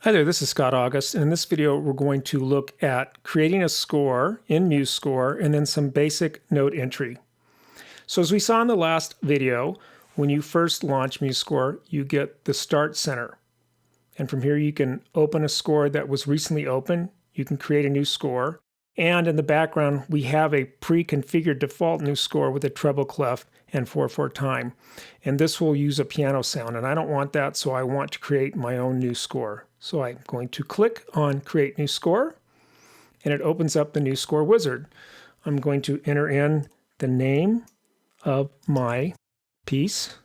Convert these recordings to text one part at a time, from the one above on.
Hi there, this is Scott August, and in this video we're going to look at creating a score in Musescore and then some basic note entry. So as we saw in the last video, when you first launch Musescore, you get the Start Center. And from here you can open a score that was recently opened, you can create a new score, and in the background we have a pre-configured default new score with a treble clef and 4/4 time. And this will use a piano sound, and I don't want that, so I want to create my own new score. So I'm going to click on Create New Score, and it opens up the new score wizard. I'm going to enter in the name of my piece.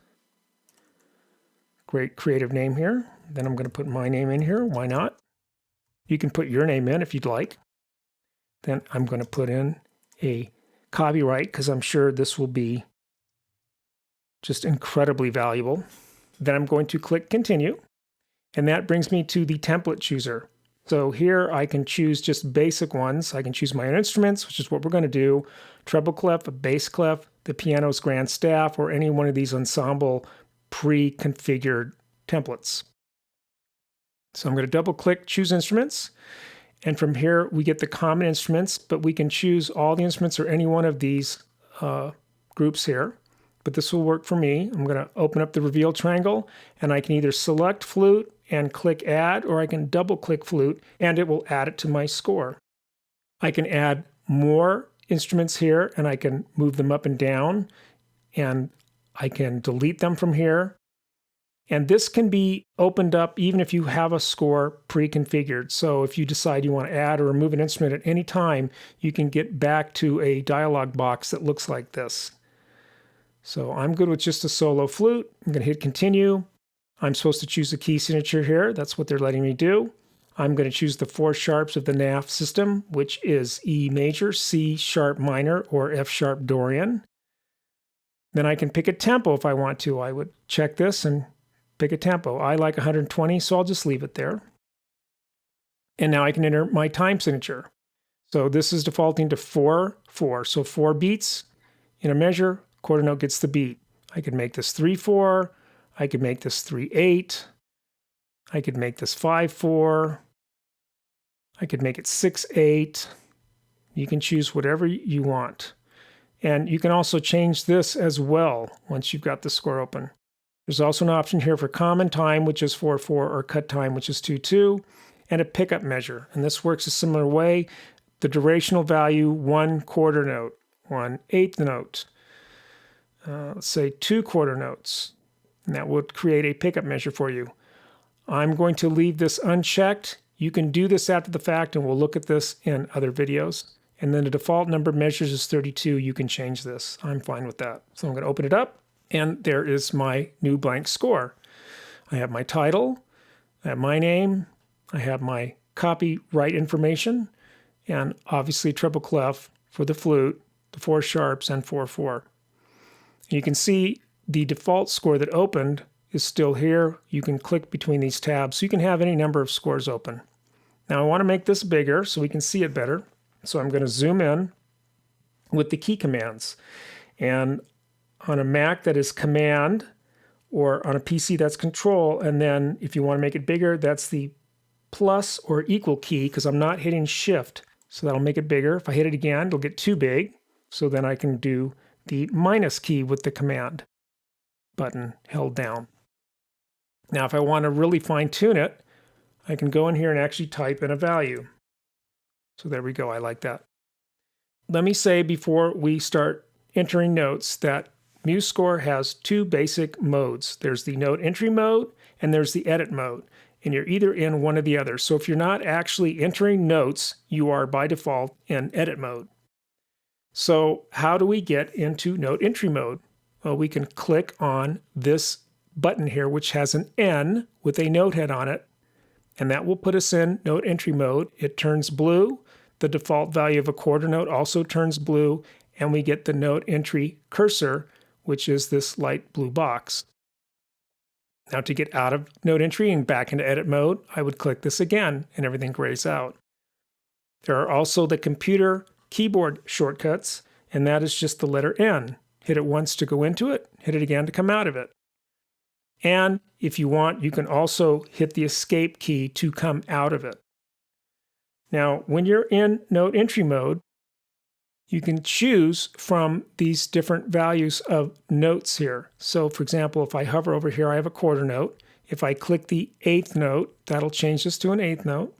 Great creative name here. Then I'm going to put my name in here. Why not? You can put your name in if you'd like. Then I'm going to put in a copyright because I'm sure this will be just incredibly valuable. Then I'm going to click Continue. And that brings me to the template chooser. So here I can choose just basic ones. I can choose my own instruments, which is what we're going to do, treble clef, a bass clef, the piano's grand staff, or any one of these ensemble pre-configured templates. So I'm going to double click Choose Instruments. And from here we get the common instruments, but we can choose all the instruments or any one of these groups here. But this will work for me. I'm going to open up the reveal triangle, and I can either select flute and click add, or I can double click flute and it will add it to my score. I can add more instruments here, and I can move them up and down, and I can delete them from here. And this can be opened up even if you have a score pre-configured. So if you decide you want to add or remove an instrument at any time, you can get back to a dialog box that looks like this. So I'm good with just a solo flute. I'm going to hit continue. I'm supposed to choose a key signature here. That's what they're letting me do. I'm going to choose the 4 sharps of the NAF system, which is E major, C sharp minor, or F sharp Dorian. Then I can pick a tempo if I want to. I would check this and pick a tempo. I like 120, so I'll just leave it there. And now I can enter my time signature. So this is defaulting to 4/4. So 4 beats in a measure, quarter note gets the beat. I could make this 3/4. I could make this 3/8. I could make this 5/4. I could make it 6/8. You can choose whatever you want. And you can also change this as well once you've got the score open. There's also an option here for common time, which is 4/4, or cut time, which is 2/2, and a pickup measure. And this works a similar way. The durational value, 1/4 note, 1/8 note. Let's say 2/4 notes, and that would create a pickup measure for you. I'm going to leave this unchecked. You can do this after the fact, and we'll look at this in other videos. And then the default number of measures is 32. You can change this. I'm fine with that. So I'm going to open it up, and there is my new blank score. I have my title, I have my name, I have my copyright information, and obviously treble clef for the flute, the 4 sharps, and 4/4. You can see the default score that opened is still here. You can click between these tabs, so you can have any number of scores open. Now I want to make this bigger so we can see it better. So I'm going to zoom in with the key commands. And on a Mac that is Command, or on a PC that's Control, and then if you want to make it bigger, that's the plus or equal key, because I'm not hitting Shift. So that'll make it bigger. If I hit it again, it'll get too big. So then I can do the minus key with the Command button held down. Now if I want to really fine tune it, I can go in here and actually type in a value. So there we go, I like that. Let me say before we start entering notes that Musescore has 2 basic modes. There's the note entry mode and there's the edit mode. And you're either in one or the other. So if you're not actually entering notes, you are by default in edit mode. So how do we get into note entry mode? Well, we can click on this button here, which has an N with a note head on it, and that will put us in note entry mode. It turns blue. The default value of a quarter note also turns blue, and we get the note entry cursor, which is this light blue box. Now to get out of note entry and back into edit mode, I would click this again, and everything grays out. There are also the computer keyboard shortcuts, and that is just the letter N. Hit it once to go into it, hit it again to come out of it. And if you want, you can also hit the escape key to come out of it. Now, when you're in note entry mode, you can choose from these different values of notes here. So for example, if I hover over here, I have a quarter note. If I click the eighth note, that'll change this to an eighth note.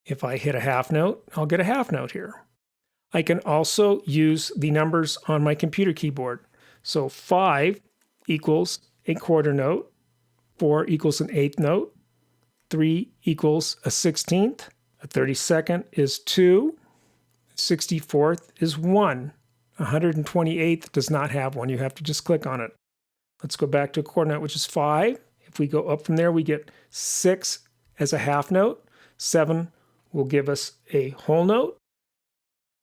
If I hit a half note, I'll get a half note here. I can also use the numbers on my computer keyboard. So 5 equals a quarter note, 4 equals an eighth note, 3 equals a 16th, a 32nd is 2, 64th is 1. 128th does not have one. You have to just click on it. Let's go back to a quarter note, which is 5. If we go up from there, we get 6 as a half note. 7 will give us a whole note.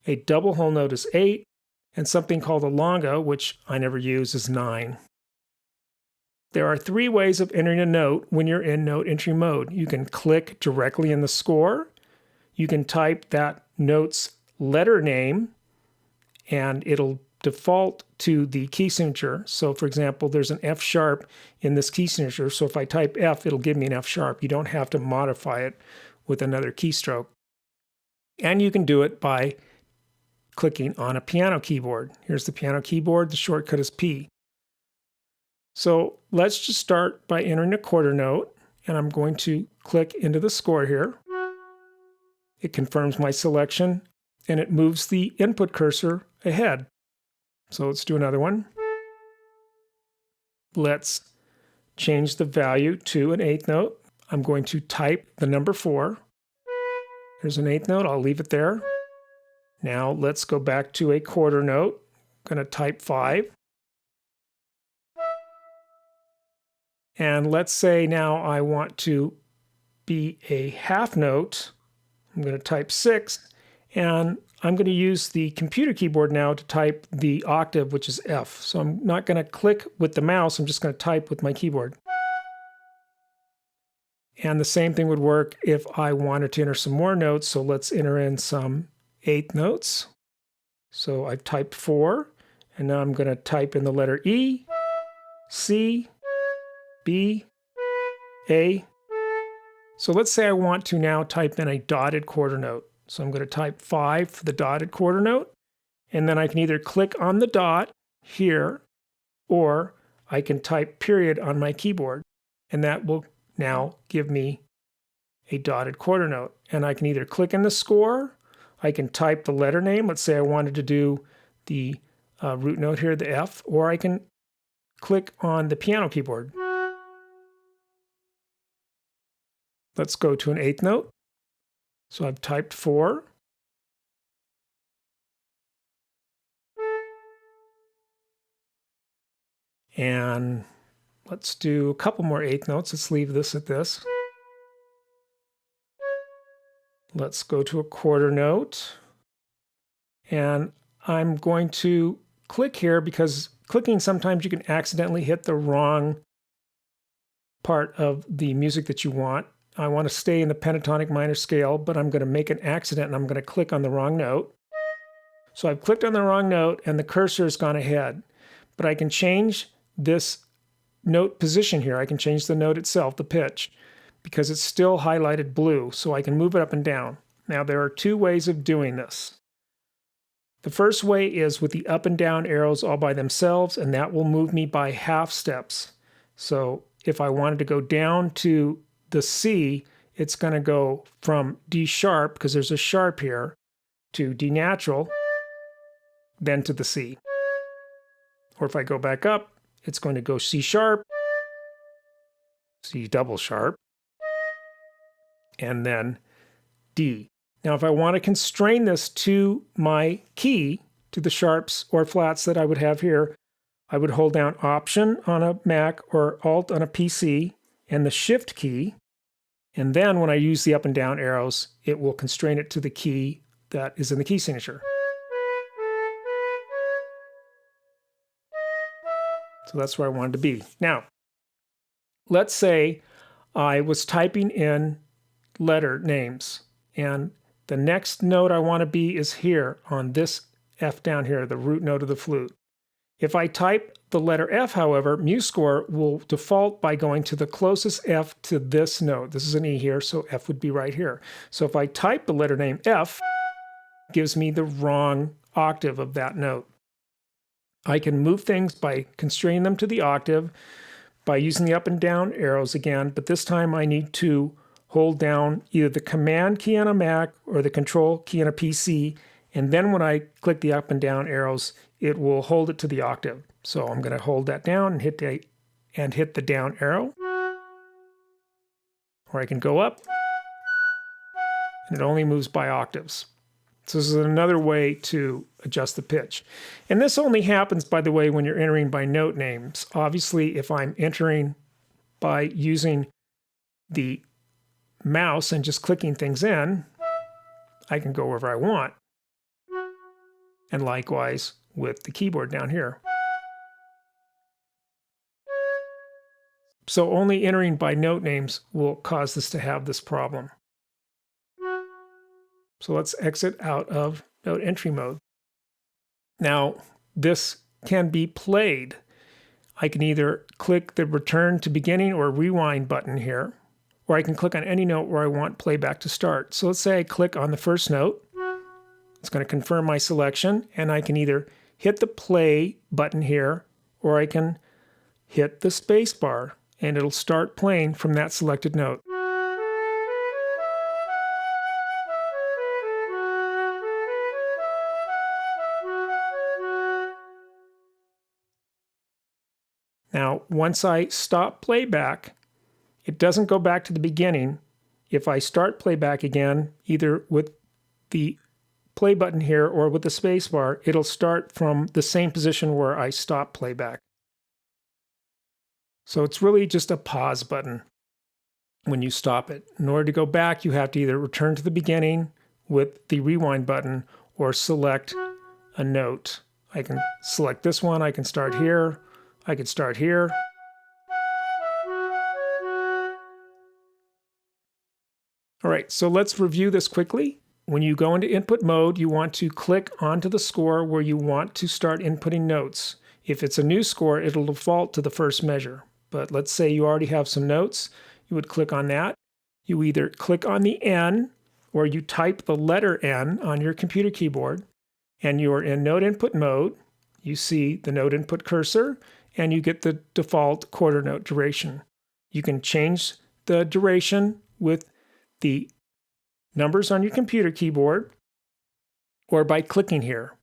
A double whole note is 8. And something called a longo, which I never use, is 9. There are 3 ways of entering a note when you're in note entry mode. You can click directly in the score. You can type that note's letter name, and it'll default to the key signature. So for example, there's an F sharp in this key signature. So if I type F, it'll give me an F sharp. You don't have to modify it with another keystroke. And you can do it by clicking on a piano keyboard. Here's the piano keyboard. The shortcut is P. So let's just start by entering a quarter note, and I'm going to click into the score here. It confirms my selection, and it moves the input cursor ahead. So let's do another one. Let's change the value to an eighth note. I'm going to type the number 4. There's an eighth note. I'll leave it there. Now let's go back to a quarter note. I'm going to type 5. And let's say now I want to be a half note. I'm going to type 6. And I'm going to use the computer keyboard now to type the octave, which is F. So I'm not going to click with the mouse. I'm just going to type with my keyboard. And the same thing would work if I wanted to enter some more notes. So let's enter in some eighth notes. So I've typed 4, and now I'm going to type in the letter E, C, B, A. So let's say I want to now type in a dotted quarter note. So I'm going to type 5 for the dotted quarter note, and then I can either click on the dot here, or I can type period on my keyboard, and that will now give me a dotted quarter note. And I can either click in the score, I can type the letter name. Let's say I wanted to do the root note here, the F, or I can click on the piano keyboard. Let's go to an eighth note. So I've typed 4. And let's do a couple more eighth notes. Let's leave this at this. Let's go to a quarter note. And I'm going to click here because clicking, sometimes you can accidentally hit the wrong part of the music that you want. I want to stay in the pentatonic minor scale, but I'm going to make an accident and I'm going to click on the wrong note. So I've clicked on the wrong note and the cursor has gone ahead. But I can change this note position here. I can change the note itself, the pitch, because it's still highlighted blue, so I can move it up and down. Now there are 2 ways of doing this. The first way is with the up and down arrows all by themselves, and that will move me by half steps. So if I wanted to go down to the C, it's going to go from D sharp, because there's a sharp here, to D natural, then to the C. Or if I go back up, it's going to go C sharp, C double sharp, and then D. Now if I want to constrain this to my key, to the sharps or flats that I would have here, I would hold down Option on a Mac or Alt on a PC and the Shift key. And then when I use the up and down arrows, it will constrain it to the key that is in the key signature. So that's where I wanted to be. Now, let's say I was typing in letter names, and the next note I want to be is here on this F down here, the root note of the flute. If I type the letter F, however, Musescore will default by going to the closest F to this note. This is an E here, so F would be right here. So if I type the letter name F, it gives me the wrong octave of that note. I can move things by constraining them to the octave, by using the up and down arrows again, but this time I need to hold down either the Command key on a Mac or the Control key on a PC, and then when I click the up and down arrows, it will hold it to the octave. So I'm going to hold that down and hit the down arrow. Or I can go up, and it only moves by octaves. So this is another way to adjust the pitch. And this only happens, by the way, when you're entering by note names. Obviously, if I'm entering by using the mouse and just clicking things in, I can go wherever I want. And likewise with the keyboard down here. So only entering by note names will cause this to have this problem. So let's exit out of note entry mode. Now, this can be played. I can either click the return to beginning or rewind button here, or I can click on any note where I want playback to start. So let's say I click on the first note. It's going to confirm my selection, and I can either hit the play button here, or I can hit the space bar, and it'll start playing from that selected note. Now, once I stop playback, it doesn't go back to the beginning. If I start playback again, either with the play button here or with the space bar, it'll start from the same position where I stop playback. So it's really just a pause button when you stop it. In order to go back, you have to either return to the beginning with the rewind button or select a note. I can select this one, I can start here, I could start here. All right, so let's review this quickly. When you go into input mode, you want to click onto the score where you want to start inputting notes. If it's a new score, it'll default to the first measure. But let's say you already have some notes, you would click on that. You either click on the N, or you type the letter N on your computer keyboard, and you're in note input mode. You see the note input cursor, and you get the default quarter note duration. You can change the duration with the numbers on your computer keyboard or by clicking here.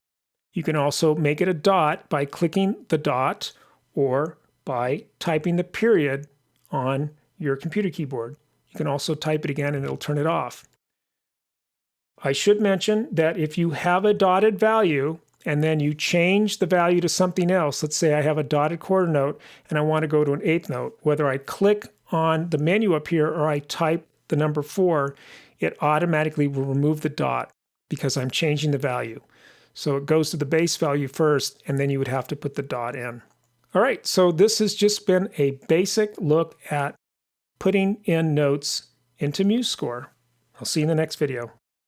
You can also make it a dot by clicking the dot or by typing the period on your computer keyboard. You can also type it again and it'll turn it off. I should mention that if you have a dotted value and then you change the value to something else, let's say I have a dotted quarter note and I want to go to an eighth note, whether I click on the menu up here or I type the number 4, it automatically will remove the dot because I'm changing the value. So it goes to the base value first, and then you would have to put the dot in. All right, so this has just been a basic look at putting in notes into Musescore. I'll see you in the next video.